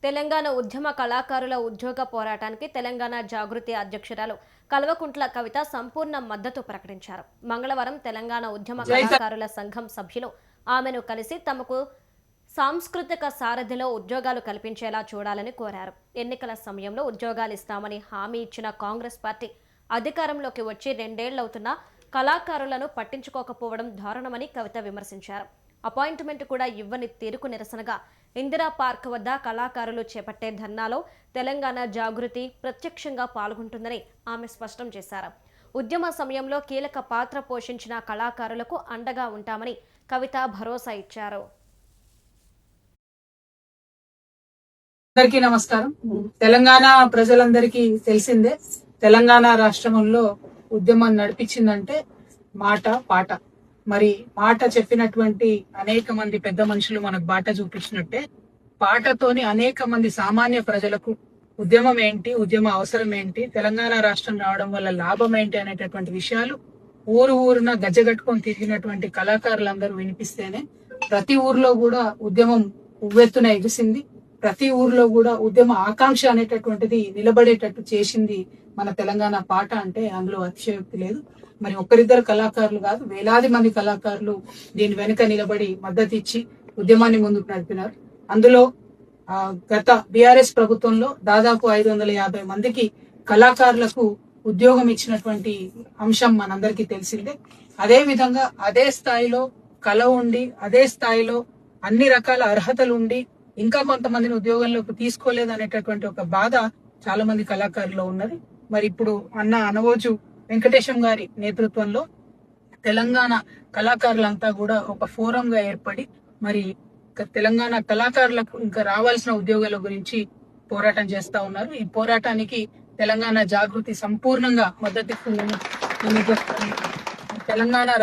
తెలంగాణ ఉద్యమ కళాకారుల ఉద్యోగ పోరాటానికి తెలంగాణ జాగృతి అధ్యక్షురాలు కల్వకుంట్ల కవిత సంపూర్ణ మద్దతు ప్రకటించారు. మంగళవారం తెలంగాణ ఉద్యమ కళాకారుల సంఘం సభ్యులు ఆమెను కలిసి తమకు సాంస్కృతిక సారథిలో ఉద్యోగాలు కల్పించేలా చూడాలని కోరారు. ఎన్నికల సమయంలో ఉద్యోగాలు ఇస్తామని హామీ ఇచ్చిన కాంగ్రెస్ పార్టీ అధికారంలోకి వచ్చి 2 ఏళ్లవుతున్నా కళాకారులను పట్టించుకోకపోవడం దారుణమని కవిత విమర్శించారు. అపాయింట్మెంట్ కూడా ఇవ్వని తీరుకు నిరసనగా ఇందిరా పార్క్ వద్ద కళాకారులు చేపట్టే ధర్నాలో తెలంగాణ జాగృతి ప్రత్యక్షంగా పాల్గొంటుందని ఆమె స్పష్టం చేశారు. ఉద్యమ సమయంలో కీలక పాత్ర పోషించిన కళాకారులకు అండగా ఉంటామని కవిత భరోసా ఇచ్చారు. అందరికీ నమస్కారం. తెలంగాణ ప్రజలందరికీ తెలిసిందే, తెలంగాణ రాష్ట్రంలో ఉద్యమం నడిపించిందంటే మాట పాట. మరి మాట చెప్పినటువంటి అనేక మంది పెద్ద మనుషులు మనకు బాట చూపించినట్టే పాటతోని అనేక మంది సామాన్య ప్రజలకు ఉద్యమం ఏంటి, ఉద్యమ అవసరం ఏంటి, తెలంగాణ రాష్ట్రం రావడం వల్ల లాభం ఏంటి అనేటటువంటి విషయాలు ఊరున గజ్జగట్టుకొని తిరిగినటువంటి కళాకారులందరూ వినిపిస్తేనే ప్రతి ఊర్లో కూడా ఉద్యమం ఉవ్వెత్తున ఎగిసింది. ప్రతి ఊర్లో కూడా ఉద్యమ ఆకాంక్ష అనేటటువంటిది నిలబడేటట్టు చేసింది మన తెలంగాణ పాట అంటే అందులో అతిశయోక్తి లేదు. మరి ఒక్కరిద్దరు కళాకారులు కాదు, వేలాది మంది కళాకారులు దీని వెనుక నిలబడి మద్దతు ఇచ్చి ఉద్యమాన్ని ముందుకు నడిపినారు. అందులో గత బీఆర్ఎస్ ప్రభుత్వంలో దాదాపు 550 మందికి కళాకారులకు ఉద్యోగం ఇచ్చినటువంటి అంశం మనందరికీ తెలిసిందే. అదే విధంగా అదే స్థాయిలో కళ ఉండి, అదే స్థాయిలో అన్ని రకాల అర్హతలు ఉండి ఇంకా కొంతమందిని ఉద్యోగంలోకి తీసుకోలేదు అనేటటువంటి ఒక బాధ చాలా మంది కళాకారులు ఉన్నది. మరి ఇప్పుడు అన్న అనవోజు వెంకటేశం గారి నేతృత్వంలో తెలంగాణ కళాకారులంతా కూడా ఒక ఫోరం గా ఏర్పడి మరి తెలంగాణ కళాకారులకు ఇంకా రావాల్సిన ఉద్యోగాల గురించి పోరాటం చేస్తా ఉన్నారు. ఈ పోరాటానికి తెలంగాణ జాగృతి సంపూర్ణంగా మద్దతు ఇస్తుందని తెలంగాణ